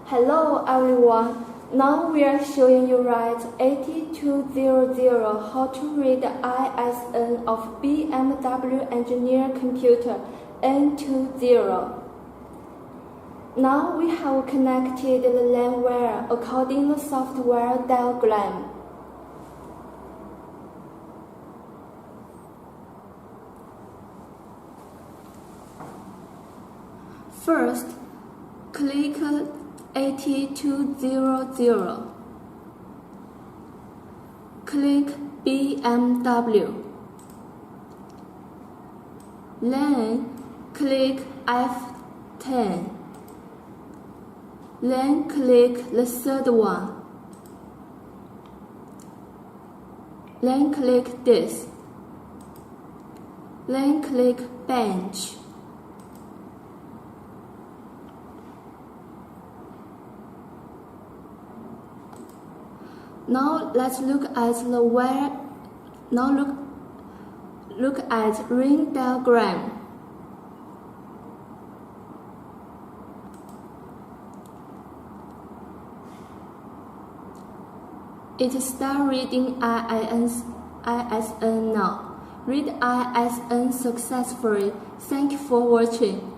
Hello everyone, now we are showing you write AT200 how to read the ISN of BMW Engineer Computer N20. Now we have connected the LAN wire according to the software diagram. First, click AT200. Click BMW. Then click F10. Then click the third one. Then click this. Then click bench. Now let's look at the wire. Now look at ring diagram. It starts reading ISN now. Read ISN successfully. Thank you for watching.